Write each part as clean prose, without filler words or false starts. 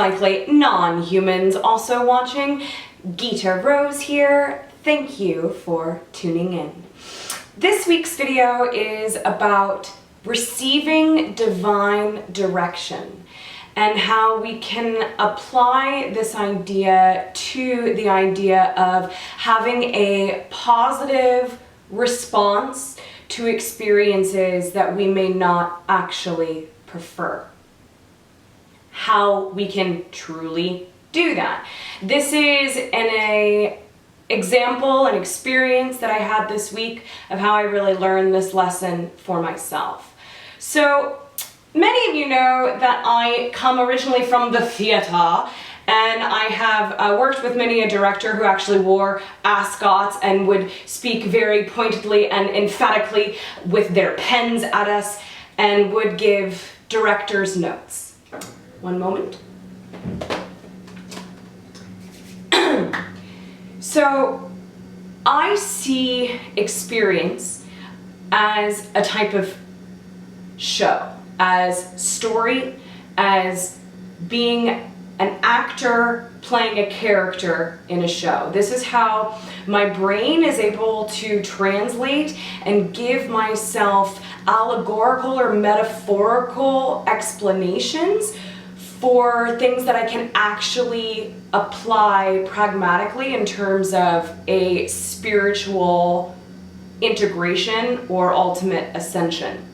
likely non-humans also watching. Geeta Rose here. Thank you for tuning in. This week's video is about receiving divine direction and how we can apply this idea to the idea of having a positive response to experiences that we may not actually prefer. How we can truly do that. This is an example, an experience that I had this week of how I really learned this lesson for myself. So many of you know that I come originally from the theater, and I have worked with many a director who actually wore ascots and would speak very pointedly and emphatically with their pens at us and would give director's notes. One moment. So I see experience as a type of show, as story, as being an actor playing a character in a show. This is how my brain is able to translate and give myself allegorical or metaphorical explanations for things that I can actually apply pragmatically in terms of a spiritual integration or ultimate ascension.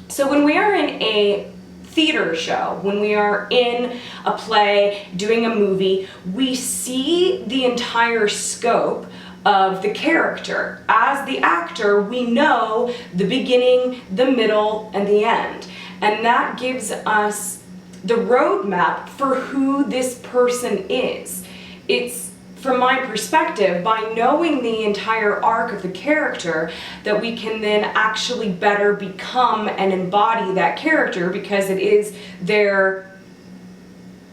So when we are in a theater show, when we are in a play, doing a movie, we see the entire scope of the character. As the actor, we know the beginning, the middle, and the end. And that gives us the roadmap for who this person is. It's, from my perspective, by knowing the entire arc of the character that we can then actually better become and embody that character, because it is their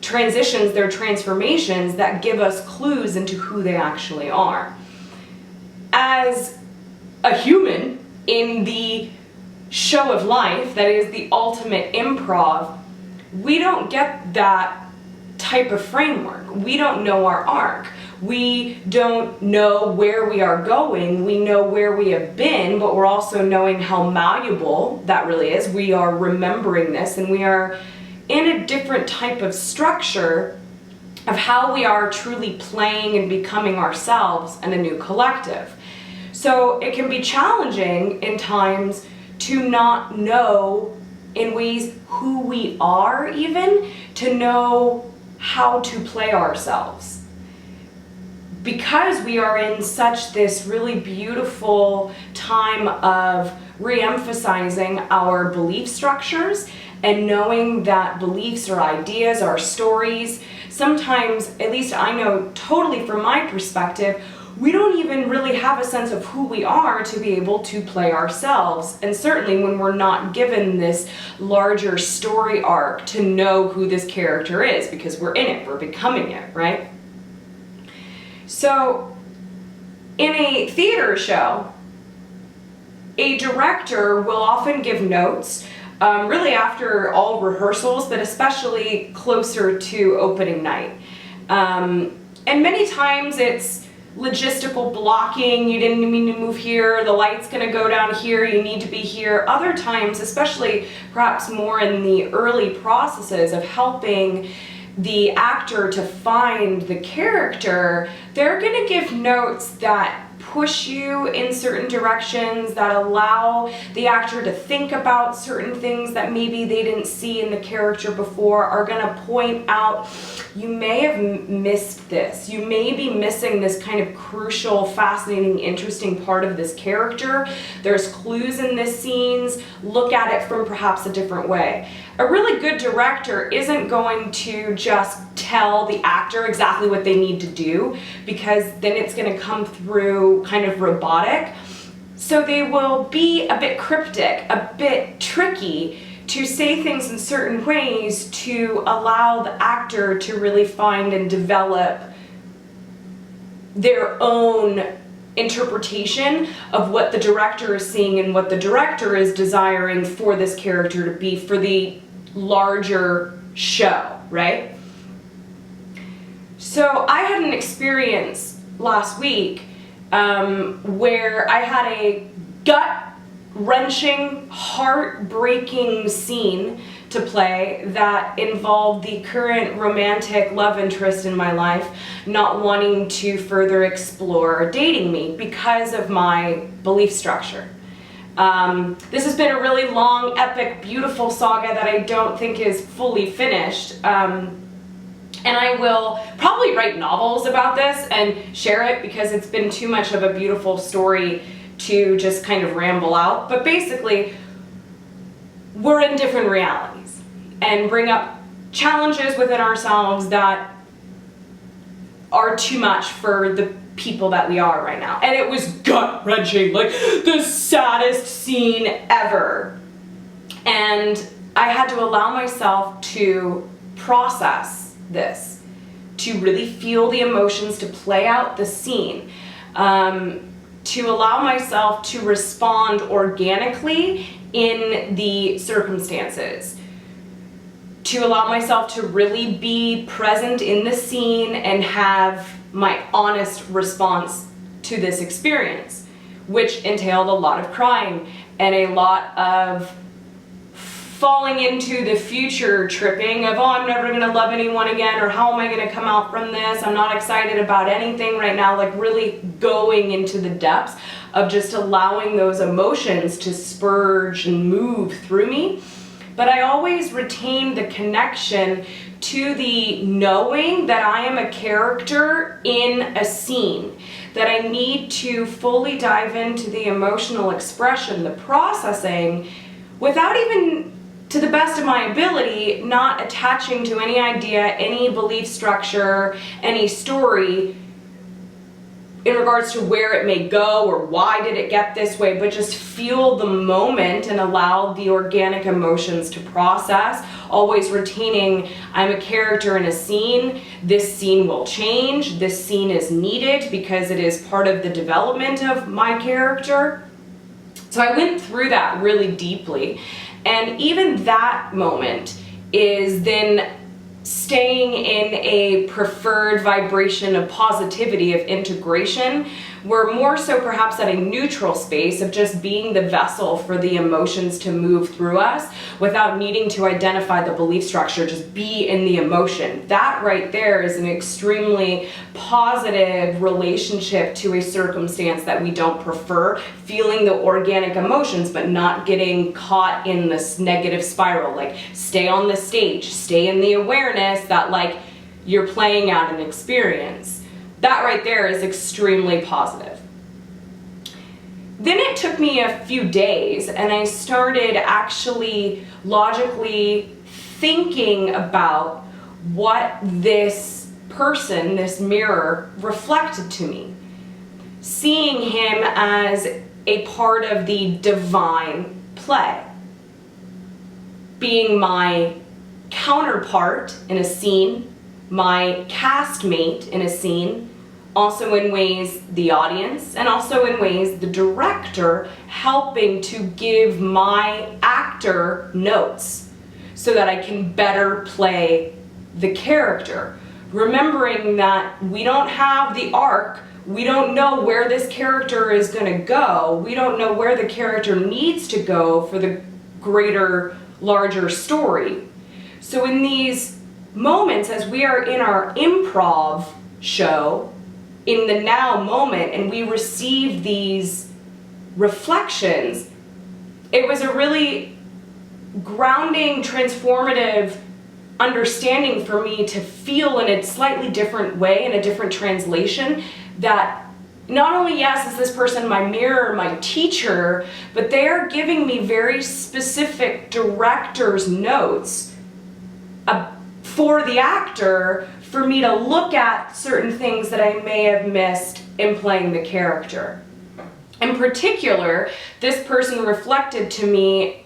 transitions, their transformations that give us clues into who they actually are. As a human in the show of life, that is the ultimate improv, we don't get that type of framework. We don't know our arc. We don't know where we are going. We know where we have been, but we're also knowing how malleable that really is. We are remembering this, and we are in a different type of structure of how we are truly playing and becoming ourselves in a new collective. So it can be challenging in times to not know in ways who we are, even to know how to play ourselves, because we are in such this really beautiful time of re-emphasizing our belief structures and knowing that beliefs or ideas are stories. Sometimes, at least I know totally from my perspective, we don't even really have a sense of who we are to be able to play ourselves. And certainly when we're not given this larger story arc to know who this character is, because we're in it, we're becoming it, right? So in a theater show, a director will often give notes really after all rehearsals, but especially closer to opening night. And many times it's logistical blocking. You didn't mean to move here, the light's going to go down here, you need to be here. Other times, especially perhaps more in the early processes of helping the actor to find the character, they're going to give notes that push you in certain directions, that allow the actor to think about certain things that maybe they didn't see in the character before, are going to point out, you may have missed this. You may be missing this kind of crucial, fascinating, interesting part of this character. There's clues in this scenes. Look at it from perhaps a different way. A really good director isn't going to just tell the actor exactly what they need to do, because then it's going to come through kind of robotic. So they will be a bit cryptic, a bit tricky to say things in certain ways to allow the actor to really find and develop their own interpretation of what the director is seeing and what the director is desiring for this character to be for the larger show, right? So I had an experience last week where I had a gut-wrenching, heartbreaking scene to play that involved the current romantic love interest in my life not wanting to further explore dating me because of my belief structure. This has been a really long, epic, beautiful saga that I don't think is fully finished. And I will probably write novels about this and share it because it's been too much of a beautiful story to just kind of ramble out. But basically, we're in different realities and bring up challenges within ourselves that are too much for the people that we are right now. And it was gut-wrenching, like the saddest scene ever. And I had to allow myself to process this, to really feel the emotions, to play out the scene, to allow myself to respond organically in the circumstances, to allow myself to really be present in the scene and have my honest response to this experience, which entailed a lot of crying and a lot of falling into the future tripping of, oh, I'm never going to love anyone again, or how am I going to come out from this? I'm not excited about anything right now. Like really going into the depths of just allowing those emotions to spurge and move through me. But I always retained the connection to the knowing that I am a character in a scene, that I need to fully dive into the emotional expression, the processing, without even, to the best of my ability, not attaching to any idea, any belief structure, any story in regards to where it may go or why did it get this way, but just feel the moment and allow the organic emotions to process, always retaining I'm a character in a scene, this scene will change, this scene is needed because it is part of the development of my character. So I went through that really deeply. And even that moment is then staying in a preferred vibration of positivity, of integration. We're more so perhaps at a neutral space of just being the vessel for the emotions to move through us without needing to identify the belief structure, just be in the emotion. That right there is an extremely positive relationship to a circumstance that we don't prefer, feeling the organic emotions but not getting caught in this negative spiral. Like stay on the stage, stay in the awareness that like you're playing out an experience. That right there is extremely positive. Then it took me a few days and I started actually logically thinking about what this person, this mirror, reflected to me. Seeing him as a part of the divine play. Being my counterpart in a scene, my castmate in a scene, also in ways the audience, and also in ways the director, helping to give my actor notes so that I can better play the character. Remembering that we don't have the arc, we don't know where this character is going to go, we don't know where the character needs to go for the greater, larger story. So in these moments, as we are in our improv show, in the now moment, and we receive these reflections, it was a really grounding, transformative understanding for me to feel in a slightly different way, in a different translation, that not only, yes, is this person my mirror, my teacher, but they are giving me very specific director's notes for the actor, for me to look at certain things that I may have missed in playing the character. In particular, this person reflected to me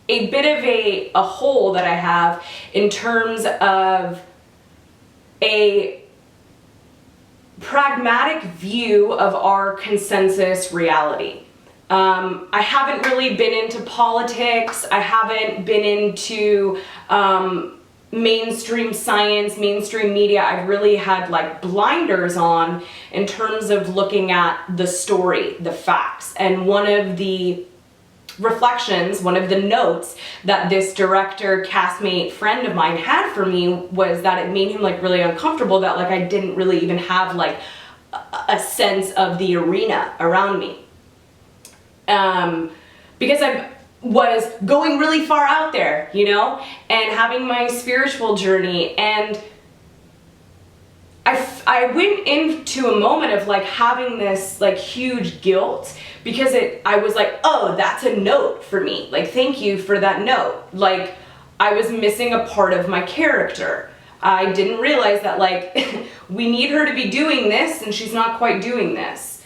a bit of a hole that I have in terms of a pragmatic view of our consensus reality. I haven't really been into politics. I haven't been into mainstream science, mainstream media, I've really had like blinders on in terms of looking at the story, the facts. And one of the reflections, one of the notes that this director, castmate, friend of mine had for me was that it made him like really uncomfortable that like I didn't really even have like a sense of the arena around me. Because I was going really far out there, you know, and having my spiritual journey, and I went into a moment of like having this like huge guilt because I was like, oh, that's a note for me. Like, thank you for that note. Like, I was missing a part of my character. I didn't realize that like we need her to be doing this and she's not quite doing this.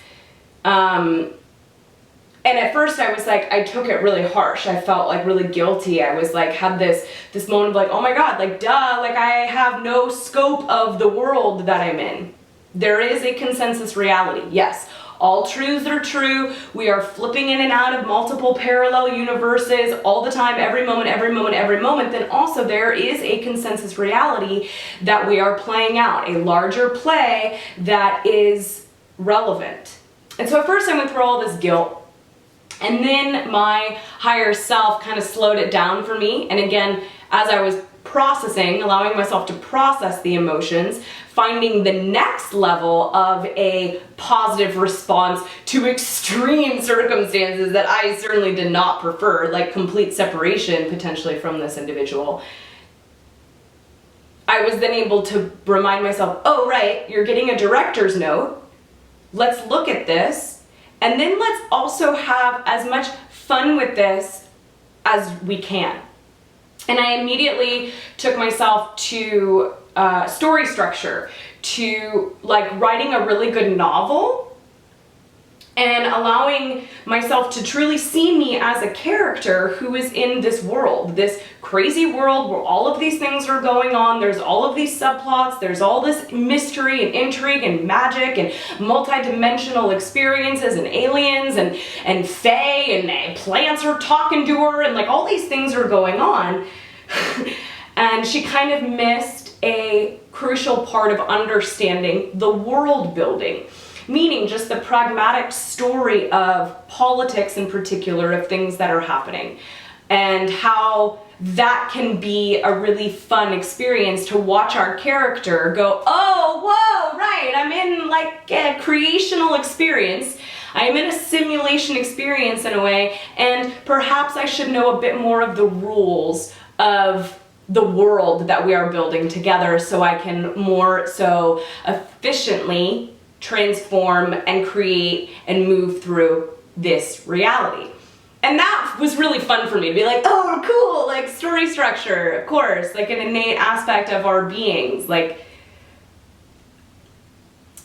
And at first I was like, I took it really harsh. I felt like really guilty. I was like, had this moment of like, oh my God, like duh, like I have no scope of the world that I'm in. There is a consensus reality. Yes, all truths are true. We are flipping in and out of multiple parallel universes all the time, every moment, every moment, every moment. Then also there is a consensus reality that we are playing out, a larger play that is relevant. And so at first I went through all this guilt. And then my higher self kind of slowed it down for me. And again, as I was processing, allowing myself to process the emotions, finding the next level of a positive response to extreme circumstances that I certainly did not prefer, like complete separation potentially from this individual, I was then able to remind myself, oh, right, you're getting a director's note. Let's look at this. And then let's also have as much fun with this as we can. And I immediately took myself to story structure, to like writing a really good novel and allowing myself to truly see me as a character who is in this world, this crazy world where all of these things are going on. There's all of these subplots, there's all this mystery and intrigue and magic and multi-dimensional experiences and aliens and fae and plants are talking to her and like all these things are going on. And she kind of missed a crucial part of understanding the world building. Meaning just the pragmatic story of politics in particular, of things that are happening, and how that can be a really fun experience to watch our character go, oh, whoa, right, I'm in like a creational experience. I'm in a simulation experience in a way, and perhaps I should know a bit more of the rules of the world that we are building together so I can more so efficiently transform and create and move through this reality. And that was really fun for me to be like, oh, cool, like story structure, of course, like an innate aspect of our beings. Like,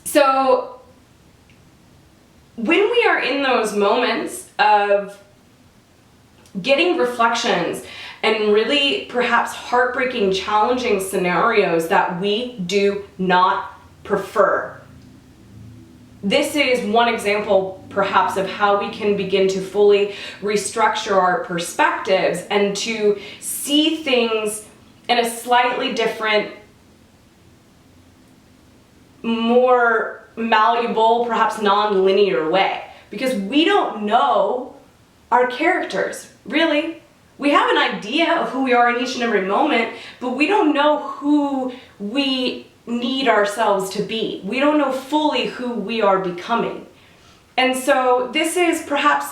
so when we are in those moments of getting reflections and really perhaps heartbreaking, challenging scenarios that we do not prefer, this is one example, perhaps, of how we can begin to fully restructure our perspectives and to see things in a slightly different, more malleable, perhaps non-linear way. Because we don't know our characters, really. We have an idea of who we are in each and every moment, but we don't know who we need ourselves to be. We don't know fully who we are becoming. And so this is perhaps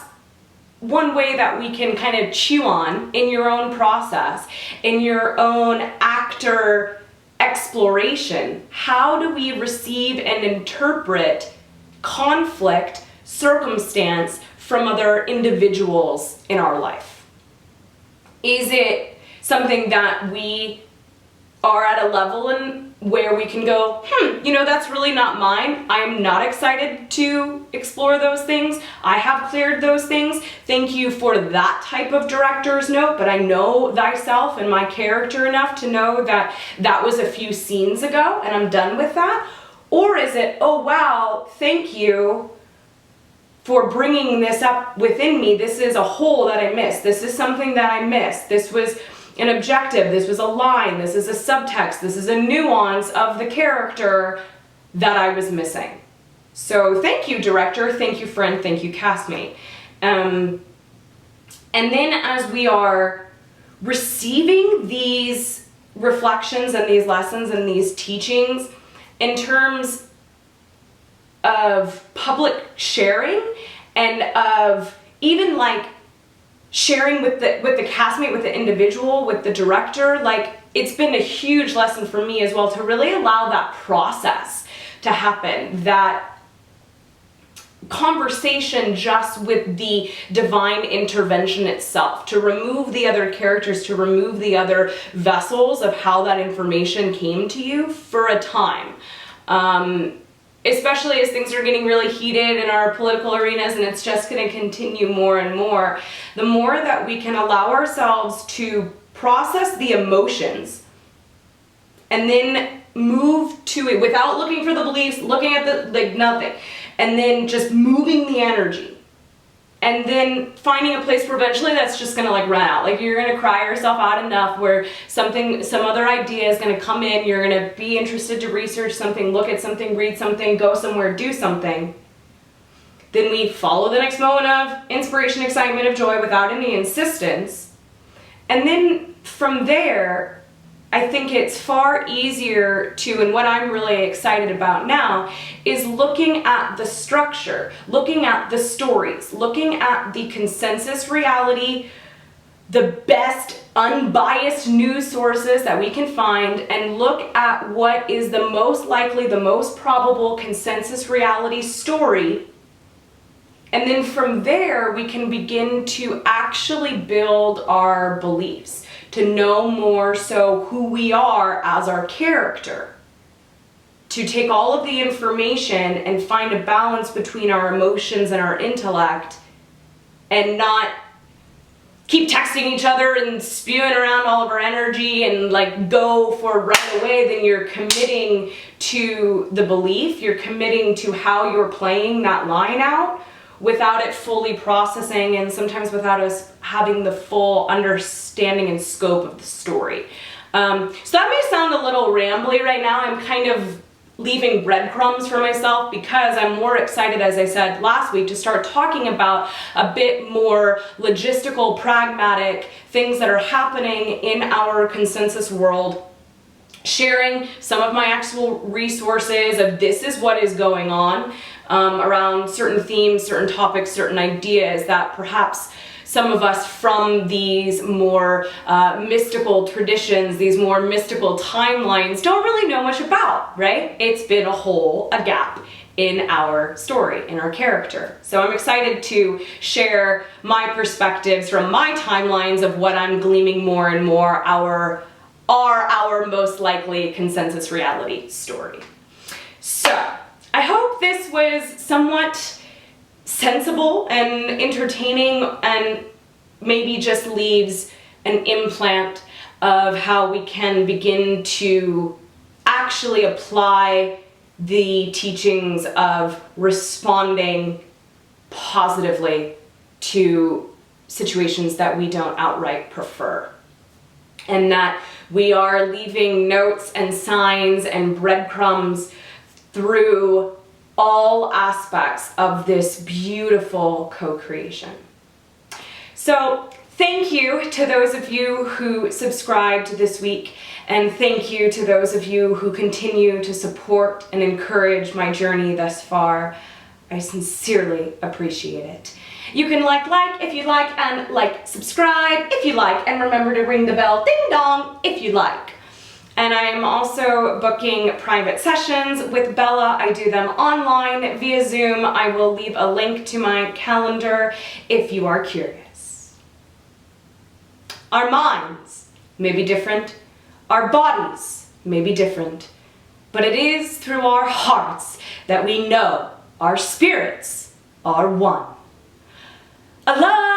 one way that we can kind of chew on in your own process, in your own actor exploration. How do we receive and interpret conflict, circumstance from other individuals in our life? Is it something that we are at a level in where we can go, you know, that's really not mine. I'm not excited to explore those things. I have cleared those things. Thank you for that type of director's note, but I know thyself and my character enough to know that that was a few scenes ago and I'm done with that. Or is it, oh wow, thank you for bringing this up within me. This is a hole that I missed. This is something that I missed. This was an objective, this was a line, this is a subtext, this is a nuance of the character that I was missing. So thank you, director, thank you, friend, thank you, castmate. And then as we are receiving these reflections and these lessons and these teachings in terms of public sharing and of even like sharing with the castmate, with the individual, with the director, like it's been a huge lesson for me as well to really allow that process to happen, that conversation just with the divine intervention itself, to remove the other characters, to remove the other vessels of how that information came to you for a time. Especially as things are getting really heated in our political arenas, and it's just going to continue more and more. The more that we can allow ourselves to process the emotions and then move to it without looking for the beliefs, looking at the, like, nothing, and then just moving the energy. And then finding a place where eventually that's just gonna like run out. Like you're gonna cry yourself out enough where some other idea is gonna come in, you're gonna be interested to research something, look at something, read something, go somewhere, do something. Then we follow the next moment of inspiration, excitement, of joy without any insistence. And then from there, I think it's far easier to, and what I'm really excited about now, is looking at the structure, looking at the stories, looking at the consensus reality, the best unbiased news sources that we can find, and look at what is the most likely, the most probable consensus reality story. And then from there, we can begin to actually build our beliefs, to know more so who we are as our character, to take all of the information and find a balance between our emotions and our intellect, and not keep texting each other and spewing around all of our energy and like go for right away. Then you're committing to the belief, you're committing to how you're playing that line out, without it fully processing, and sometimes without us having the full understanding and scope of the story. So that may sound a little rambly right now. I'm kind of leaving breadcrumbs for myself because I'm more excited, as I said last week, to start talking about a bit more logistical, pragmatic things that are happening in our consensus world, sharing some of my actual resources of this is what is going on around certain themes, certain topics, certain ideas that perhaps some of us from these more mystical traditions, these more mystical timelines don't really know much about, right? It's been a gap in our story, in our character. So I'm excited to share my perspectives from my timelines of what I'm gleaming more and more are our most likely consensus reality story. So I hope this was somewhat sensible and entertaining, and maybe just leaves an implant of how we can begin to actually apply the teachings of responding positively to situations that we don't outright prefer. And that we are leaving notes and signs and breadcrumbs through all aspects of this beautiful co-creation. So thank you to those of you who subscribed this week, and thank you to those of you who continue to support and encourage my journey thus far. I sincerely appreciate it. You can like if you like, and subscribe if you like, and remember to ring the bell ding dong if you like. And I'm also booking private sessions with Bella. I do them online via Zoom. I will leave a link to my calendar if you are curious. Our minds may be different, our bodies may be different, but it is through our hearts that we know our spirits are one. Allah!